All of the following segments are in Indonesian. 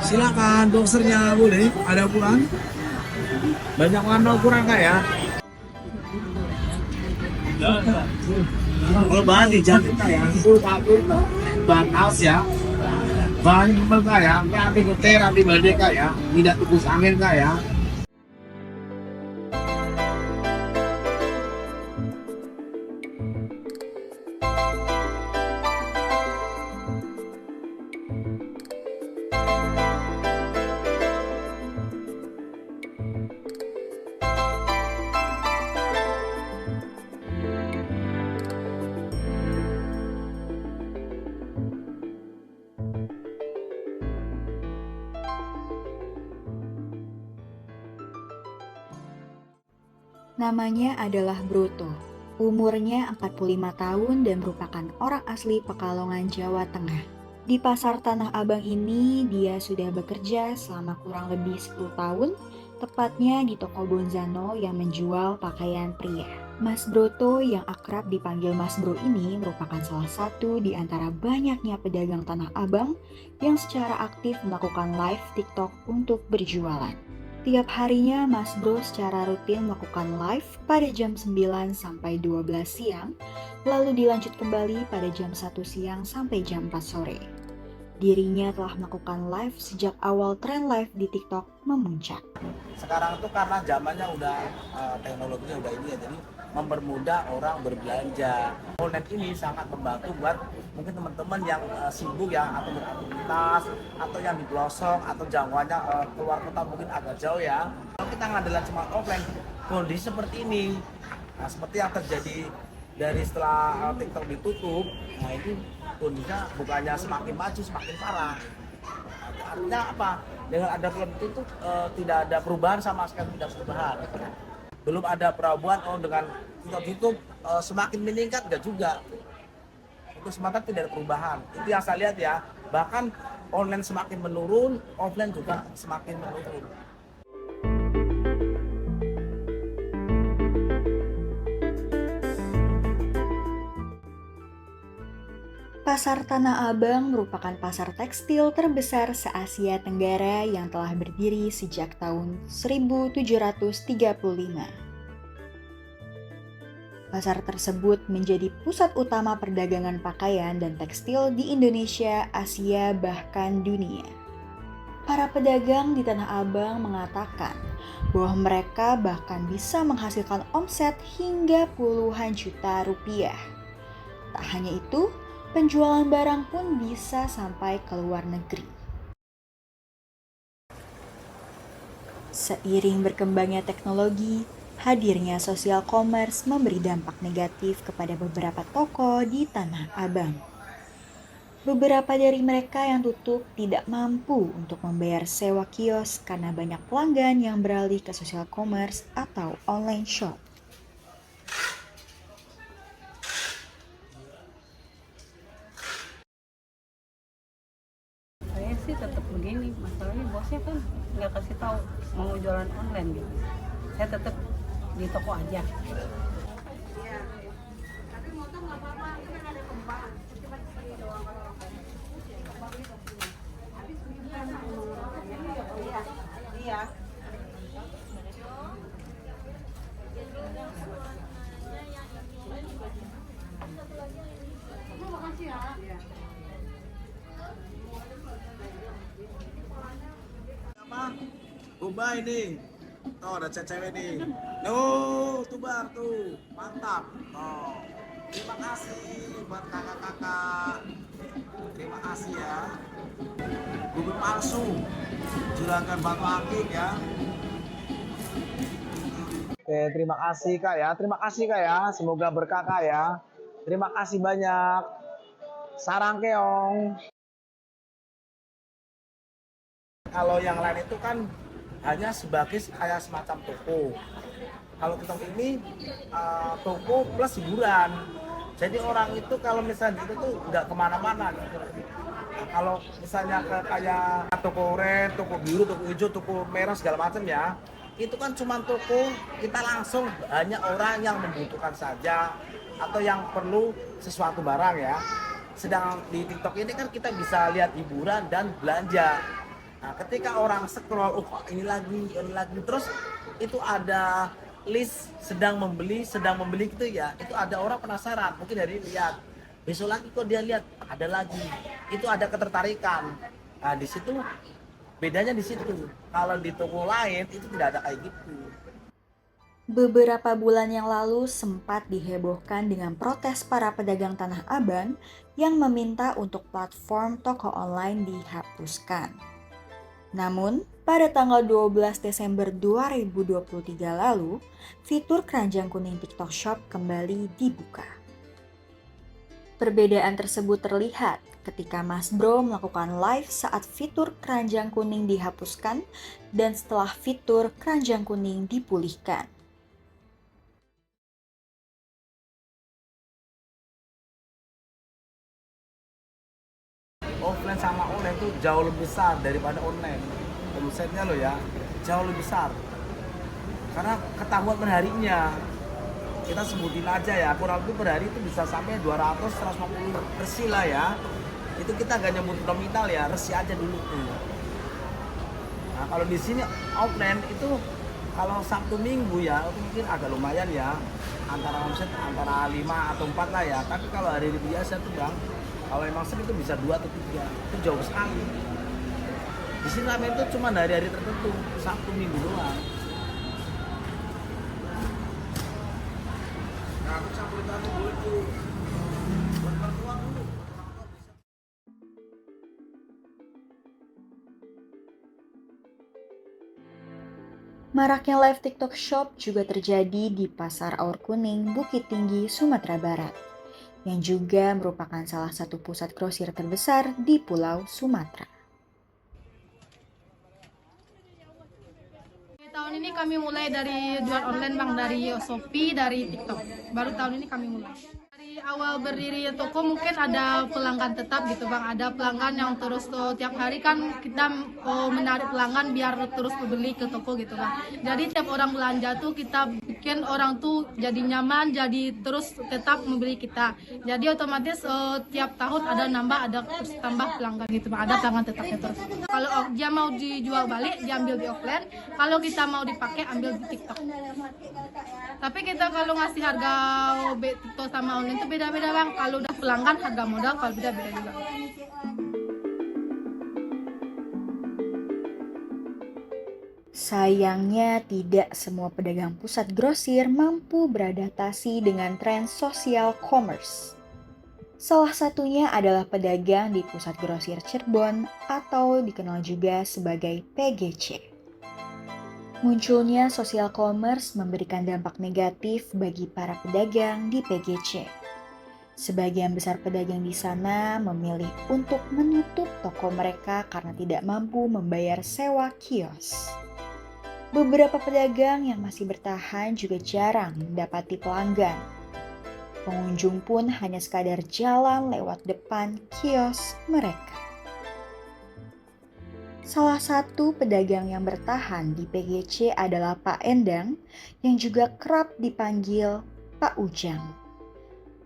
Silakan dokternya boleh, ada ukuran. Banyak warna ukuran kak ya. Kalau bahan dijamin kak ya, itu satu bahan kaos ya. Bahan tebal kak ya, anti kutir, anti badai kak ya, tidak tembus angin kak ya. Namanya adalah Broto. Umurnya 45 tahun dan merupakan orang asli Pekalongan, Jawa Tengah. Di pasar Tanah Abang ini, dia sudah bekerja selama kurang lebih 10 tahun, tepatnya di toko Bonzano yang menjual pakaian pria. Mas Broto yang akrab dipanggil Mas Bro ini merupakan salah satu di antara banyaknya pedagang Tanah Abang yang secara aktif melakukan live TikTok untuk berjualan. Tiap harinya Mas Bro secara rutin melakukan live pada jam 9 sampai 12 siang, lalu dilanjut kembali pada jam 1 siang sampai jam 4 sore. Dirinya telah melakukan live sejak awal tren live di TikTok memuncak. Sekarang tuh karena zamannya udah teknologinya udah ini ya, jadi mempermudah orang berbelanja. Online ini sangat membantu buat mungkin teman-teman yang sibuk ya atau beraktivitas atau yang di pelosok atau jangkauannya keluar kota mungkin agak jauh ya. Kalau kita ngandelin cuma offline, kondisi seperti ini, nah, seperti yang terjadi dari setelah TikTok ditutup, nah ini kondisinya bukannya semakin maju semakin parah. Artinya apa? Dengan ada film itu tidak ada perubahan sama sekali, tidak perubahan. Belum ada perubahan dengan TikTok itu semakin meningkat enggak juga. Itu semata tidak ada perubahan. Itu yang saya lihat ya. Bahkan online semakin menurun, offline juga semakin menurun. Pasar Tanah Abang merupakan pasar tekstil terbesar se-Asia Tenggara yang telah berdiri sejak tahun 1735. Pasar tersebut menjadi pusat utama perdagangan pakaian dan tekstil di Indonesia, Asia, bahkan dunia. Para pedagang di Tanah Abang mengatakan bahwa mereka bahkan bisa menghasilkan omset hingga puluhan juta rupiah. Tak hanya itu, penjualan barang pun bisa sampai ke luar negeri. Seiring berkembangnya teknologi, hadirnya sosial commerce memberi dampak negatif kepada beberapa toko di Tanah Abang. Beberapa dari mereka yang tutup tidak mampu untuk membayar sewa kios karena banyak pelanggan yang beralih ke sosial commerce atau online shop. Saya sih tetap begini, masalahnya bosnya kan nggak kasih tahu mau jualan online gitu. Saya tetap di toko aja. Apa? Ubah ini. Tuh ada cewek nih. Tuh bar tuh. Mantap. Oh. Terima kasih buat kakak-kakak. Terima kasih ya. Bubur palsu. Juragan batu akik ya. Oke, terima kasih Kak ya. Terima kasih Kak ya. Semoga berkah Kak ya. Terima kasih banyak. Sarang keong. Kalau yang lain itu kan hanya sebagai kayak semacam toko. Kalau kita ini toko plus hiburan. Jadi orang itu kalau misalnya itu tuh nggak kemana-mana. Nah, kalau misalnya ke kayak toko oranye, toko biru, toko hijau, toko merah segala macam ya, itu kan cuma toko kita langsung hanya orang yang membutuhkan saja atau yang perlu sesuatu barang ya. sedang di TikTok ini kan kita bisa lihat hiburan dan belanja. Nah, ketika orang scroll, oh ini lagi, terus itu ada list sedang membeli gitu ya, itu ada orang penasaran, mungkin dari lihat, besok lagi kok dia lihat, ada lagi, itu ada ketertarikan. Nah di situ bedanya di situ. Kalau di toko lain itu tidak ada kayak gitu. Beberapa bulan yang lalu sempat dihebohkan dengan protes para pedagang Tanah Abang yang meminta untuk platform toko online dihapuskan. Namun, pada tanggal 12 Desember 2023 lalu, fitur keranjang kuning TikTok Shop kembali dibuka. Perbedaan tersebut terlihat ketika Mas Bro melakukan live saat fitur keranjang kuning dihapuskan dan setelah fitur keranjang kuning dipulihkan. Offline sama online itu jauh lebih besar daripada online. Omsetnya lo ya, jauh lebih besar. Karena ketahuan per harinya. Kita sebutin aja ya, kurang lebih per hari itu bisa sampai 200-150 resi lah ya. Itu kita nggak nyebut nominal ya, resi aja dulu tuh. Nah kalau di sini offline itu kalau Sabtu Minggu ya, itu mungkin agak lumayan ya, antara omset antara 5 atau 4 lah ya. Tapi kalau hari biasa tuh Bang, kalau emang sering itu bisa 2 atau 3, itu jauh sekali. Di sini ramen itu cuma hari-hari tertentu, Sabtu Minggu doang. Nah, aku campur itu dulu. Buat mertua dulu. Maraknya live TikTok Shop juga terjadi di Pasar Aur Kuning, Bukit Tinggi, Sumatera Barat, yang juga merupakan salah satu pusat grosir terbesar di Pulau Sumatera. Tahun ini kami mulai dari jual online Bang, dari Shopee, dari TikTok. Baru tahun ini kami mulai. Dari awal berdiri toko mungkin ada pelanggan tetap gitu Bang. Ada pelanggan yang terus tiap hari kan kita menarik pelanggan biar terus beli ke toko gitu Bang. Jadi tiap orang belanja tuh kita bikin orang tuh jadi nyaman, jadi terus tetap membeli kita. Jadi otomatis tiap tahun ada nambah, ada terus tambah pelanggan gitu Bang. Ada pelanggan tetapnya terus. Kalau dia mau dijual balik, diambil di offline. Kalau kita mau dipakai, ambil di TikTok. Tapi kita kalau ngasih harga TikTok sama online itu beda-beda Bang. Kalau udah pelanggan harga modal, kalau beda-beda juga. Sayangnya tidak semua pedagang pusat grosir mampu beradaptasi dengan tren sosial commerce. Salah satunya adalah pedagang di pusat grosir Cirebon atau dikenal juga sebagai PGC. Munculnya social commerce memberikan dampak negatif bagi para pedagang di PGC. Sebagian besar pedagang di sana memilih untuk menutup toko mereka karena tidak mampu membayar sewa kios. Beberapa pedagang yang masih bertahan juga jarang mendapati pelanggan. Pengunjung pun hanya sekadar jalan lewat depan kios mereka. Salah satu pedagang yang bertahan di PGC adalah Pak Endang yang juga kerap dipanggil Pak Ujang.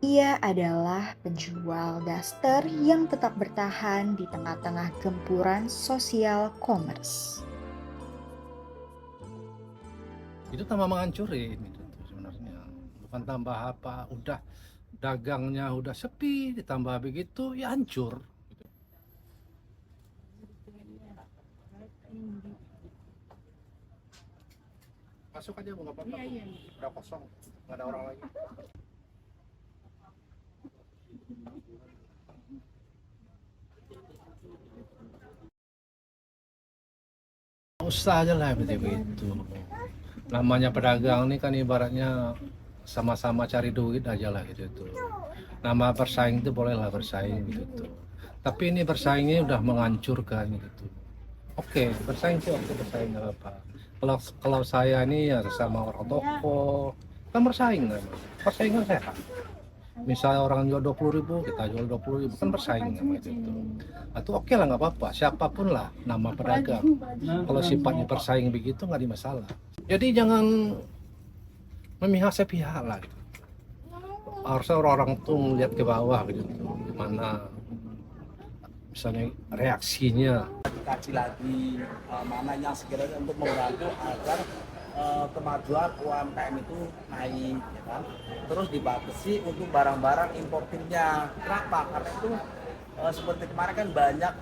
Ia adalah penjual daster yang tetap bertahan di tengah-tengah gempuran sosial commerce. Itu tambah menghancurin itu sebenarnya, bukan tambah apa, udah dagangnya udah sepi ditambah begitu ya hancur gitu. Masuk aja nggak apa-apa, udah kosong, nggak ada orang lagi. Usah aja lah begitu. Namanya pedagang nih kan ibaratnya sama-sama cari duit aja lah gitu tuh. Nama bersaing itu bolehlah bersaing gitu tuh. Tapi ini bersaingnya udah menghancurkan gitu tuh. Oke, bersaing sih oke, bersaing nggak apa. Kalau saya ini ya sama orang toko kan bersaing kan. Persaingan sehat. Misalnya orang jual 20.000, kita jual 20.000 kan bersaing sama itu tuh. Atau oke lah nggak apa-apa, siapapun lah nama pedagang. Kalau sifatnya bersaing begitu nggak ada masalah. Jadi jangan memihak sepihak lah gitu. Harusnya orang-orang tuh melihat ke bawah gitu. mana misalnya reaksinya. Dikaji lagi mana yang sekiranya untuk membantu agar kemajuan UMKM itu naik, ya kan? Terus dibatasi untuk barang-barang importirnya. Kenapa? Karena itu seperti kemarin kan banyak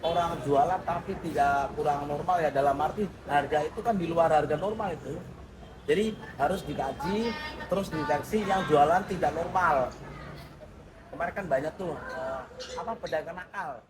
orang jualan tapi tidak kurang normal ya, dalam arti harga itu kan di luar harga normal itu. Jadi harus dikaji, terus deteksi yang jualan tidak normal. Kemarin kan banyak tuh pedagang nakal.